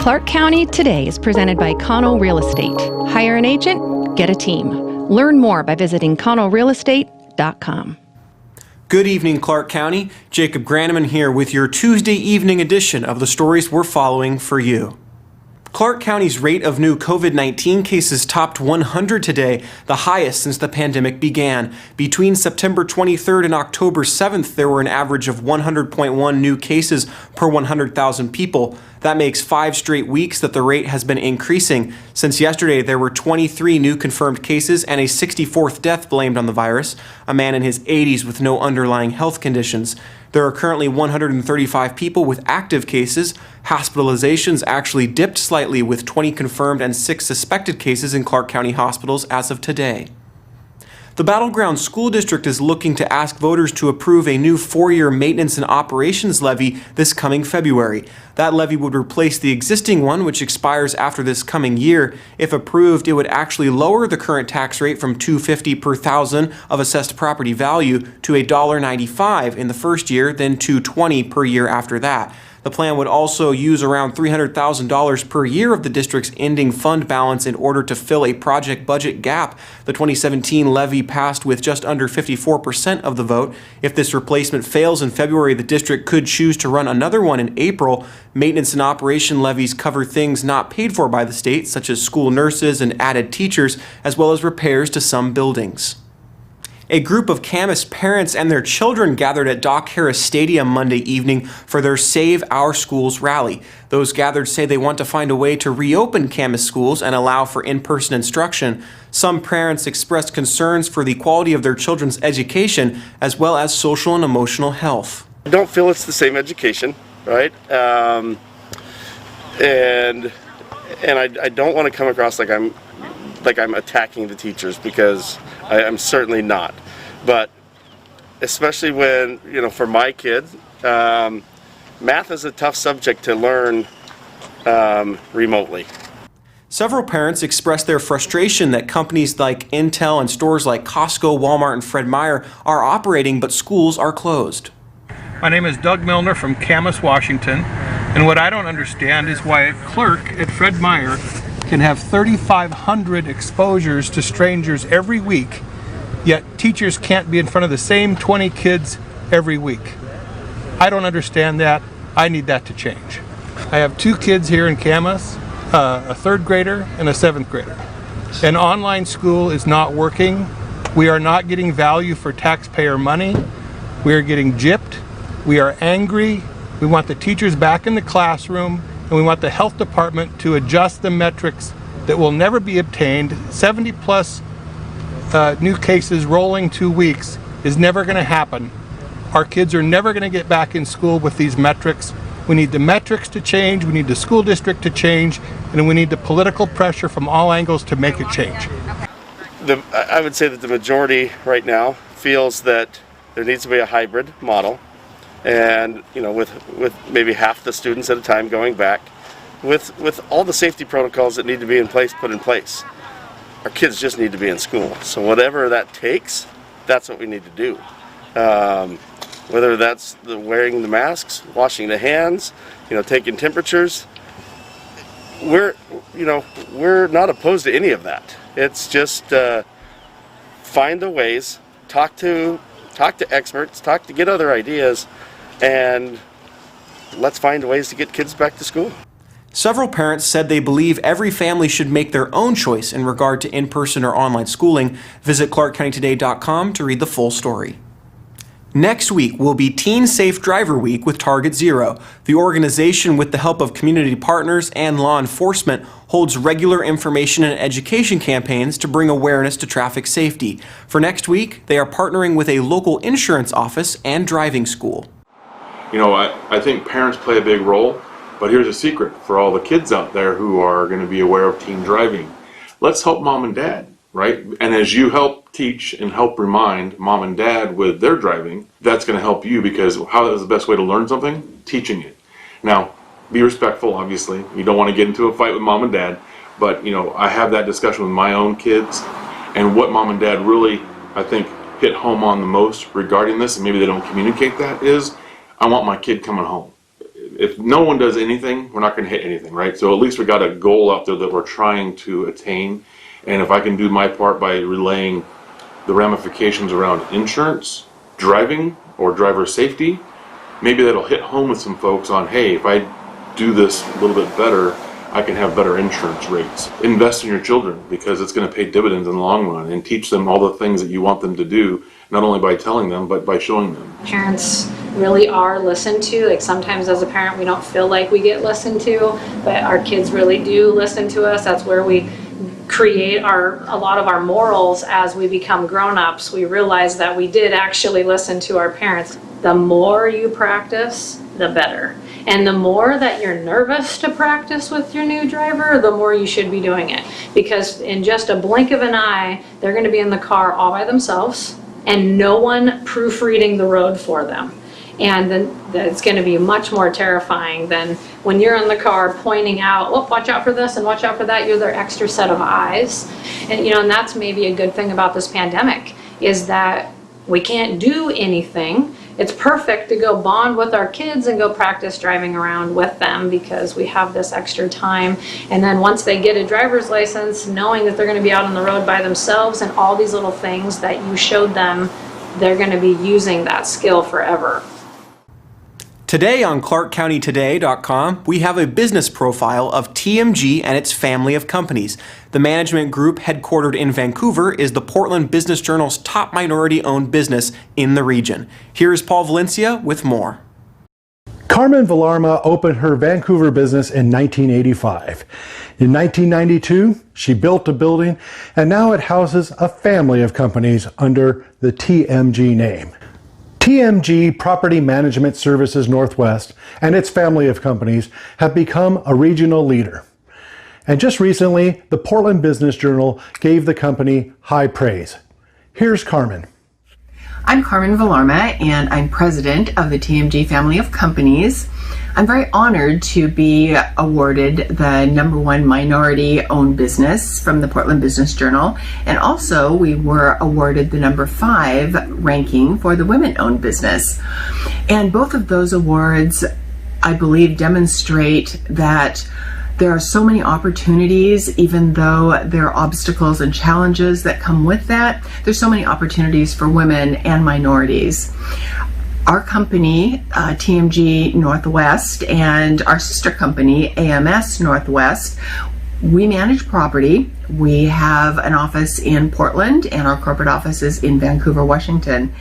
Clark County Today is presented by Connell Real Estate. Hire an agent, get a team. Learn more by visiting connellrealestate.com. Good evening, Clark County. Jacob Granneman here with your Tuesday evening edition of the stories we're following for you. Clark County's rate of new COVID-19 cases topped 100 today, the highest since the pandemic began. Between September 23rd and October 7th, there were an average of 100.1 new cases per 100,000 people. That makes 5 straight weeks that the rate has been increasing. Since yesterday, there were 23 new confirmed cases and a 64th death blamed on the virus, a man in his 80s with no underlying health conditions. There are currently 135 people with active cases. Hospitalizations actually dipped slightly with 20 confirmed and 6 suspected cases in Clark County hospitals as of today. The Battleground School District is looking to ask voters to approve a new 4-year maintenance and operations levy this coming February. That levy would replace the existing one, which expires after this coming year. If approved, it would actually lower the current tax rate from $2.50 per thousand of assessed property value to $1.95 in the first year, then $2.20 per year after that. The plan would also use around $300,000 per year of the district's ending fund balance in order to fill a project budget gap. The 2017 levy passed with just under 54% of the vote. If this replacement fails in February, the district could choose to run another one in April. Maintenance and operation levies cover things not paid for by the state, such as school nurses and added teachers, as well as repairs to some buildings. A group of Camas parents and their children gathered at Doc Harris Stadium Monday evening for their Save Our Schools rally. Those gathered say they want to find a way to reopen Camas schools and allow for in-person instruction. Some parents expressed concerns for the quality of their children's education as well as social and emotional health. I don't feel it's the same education, right? And I don't want to come across like I'm attacking the teachers, because I'm certainly not. But especially when, for my kids, math is a tough subject to learn remotely. Several parents expressed their frustration that companies like Intel and stores like Costco, Walmart, and Fred Meyer are operating, but schools are closed. My name is Doug Milner from Camas, Washington, and what I don't understand is why a clerk at Fred Meyer can have 3,500 exposures to strangers every week, yet teachers can't be in front of the same 20 kids every week. I don't understand that. I need that to change. I have 2 kids here in Camas, a 3rd grader and a 7th grader. An online school is not working. We are not getting value for taxpayer money. We are getting gypped. We are angry. We want the teachers back in the classroom, and we want the health department to adjust the metrics that will never be obtained. 70 plus new cases rolling 2 weeks is never going to happen. Our kids are never going to get back in school with these metrics. We need the metrics to change, we need the school district to change, and we need the political pressure from all angles to make it change. I would say that the majority right now feels that there needs to be a hybrid model, and with maybe half the students at a time going back, with all the safety protocols that need to be in place put in place. Our kids just need to be in school. So whatever that takes, that's what we need to do. Whether that's wearing the masks, washing the hands, taking temperatures, we're not opposed to any of that. It's just find the ways, talk to experts, get other ideas, and let's find ways to get kids back to school. Several parents said they believe every family should make their own choice in regard to in-person or online schooling. Visit ClarkCountyToday.com to read the full story. Next week will be Teen Safe Driver Week with Target Zero. The organization, with the help of community partners and law enforcement, holds regular information and education campaigns to bring awareness to traffic safety. For next week, they are partnering with a local insurance office and driving school. I think parents play a big role, but here's a secret for all the kids out there who are going to be aware of teen driving. Let's help mom and dad, right? And as you help teach and help remind mom and dad with their driving, that's going to help you, because how is the best way to learn something? Teaching it. Now, be respectful, obviously. You don't want to get into a fight with mom and dad, but I have that discussion with my own kids, and what mom and dad really, I think, hit home on the most regarding this, and maybe they don't communicate that, is I want my kid coming home. If no one does anything, we're not going to hit anything, right? So at least we got a goal out there that we're trying to attain, and if I can do my part by relaying the ramifications around insurance, driving, or driver safety, maybe that'll hit home with some folks on, hey, if I do this a little bit better, I can have better insurance rates. Invest in your children, because it's going to pay dividends in the long run, and teach them all the things that you want them to do, not only by telling them, but by showing them. Parents really are listened to. Like, sometimes as a parent we don't feel like we get listened to, but our kids really do listen to us. That's where we create a lot of our morals as we become grown-ups. We realize that we did actually listen to our parents. The more you practice, the better. And the more that you're nervous to practice with your new driver, the more you should be doing it. Because in just a blink of an eye, they're going to be in the car all by themselves, and no one proofreading the road for them. And then it's going to be much more terrifying than when you're in the car pointing out, oh, watch out for this and watch out for that. You're their extra set of eyes. And and that's maybe a good thing about this pandemic, is that we can't do anything. It's perfect to go bond with our kids and go practice driving around with them, because we have this extra time. And then once they get a driver's license, knowing that they're going to be out on the road by themselves, and all these little things that you showed them, they're going to be using that skill forever. Today on ClarkCountyToday.com, we have a business profile of TMG and its family of companies. The management group, headquartered in Vancouver, is the Portland Business Journal's top minority-owned business in the region. Here's Paul Valencia with more. Carmen Villarma opened her Vancouver business in 1985. In 1992, she built a building, and now it houses a family of companies under the TMG name. TMG Property Management Services Northwest and its family of companies have become a regional leader. And just recently, the Portland Business Journal gave the company high praise. Here's Carmen. I'm Carmen Villarma, and I'm president of the TMG family of companies. I'm very honored to be awarded the #1 minority-owned business from the Portland Business Journal, and also we were awarded the #5 ranking for the women-owned business. And both of those awards, I believe, demonstrate that there are so many opportunities, even though there are obstacles and challenges that come with that. There's so many opportunities for women and minorities. Our company, TMG Northwest, and our sister company, AMS Northwest, we manage property. We have an office in Portland, and our corporate office is in Vancouver, Washington.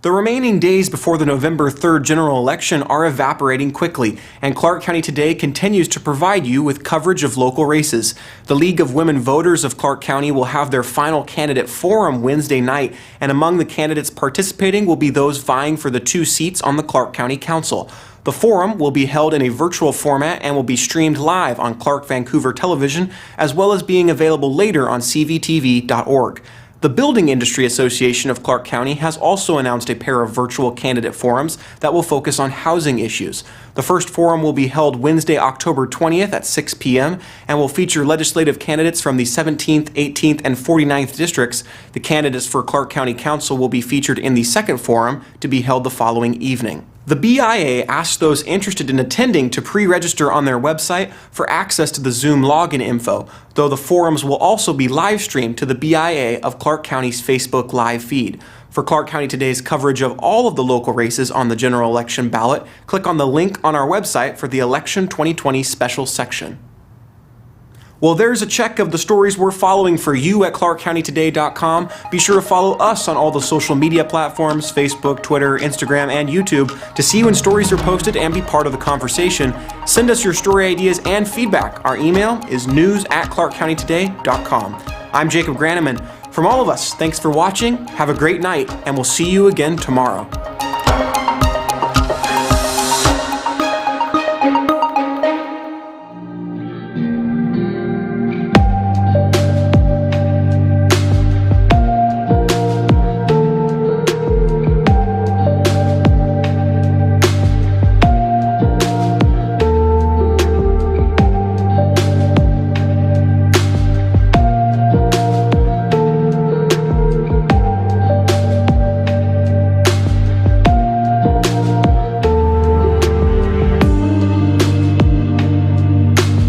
The remaining days before the November 3rd general election are evaporating quickly, and Clark County Today continues to provide you with coverage of local races. The League of Women Voters of Clark County will have their final candidate forum Wednesday night, and among the candidates participating will be those vying for the 2 seats on the Clark County Council. The forum will be held in a virtual format and will be streamed live on Clark Vancouver Television, as well as being available later on cvtv.org. The Building Industry Association of Clark County has also announced a pair of virtual candidate forums that will focus on housing issues. The first forum will be held Wednesday, October 20th at 6 p.m. and will feature legislative candidates from the 17th, 18th, and 49th districts. The candidates for Clark County Council will be featured in the second forum to be held the following evening. The BIA asked those interested in attending to pre-register on their website for access to the Zoom login info, though the forums will also be live streamed to the BIA of Clark County's Facebook live feed. For Clark County Today's coverage of all of the local races on the general election ballot, click on the link on our website for the Election 2020 special section. Well, there's a check of the stories we're following for you at ClarkCountyToday.com. Be sure to follow us on all the social media platforms, Facebook, Twitter, Instagram, and YouTube to see when stories are posted and be part of the conversation. Send us your story ideas and feedback. Our email is news@ClarkCountyToday.com. I'm Jacob Granneman. From all of us, thanks for watching, have a great night, and we'll see you again tomorrow.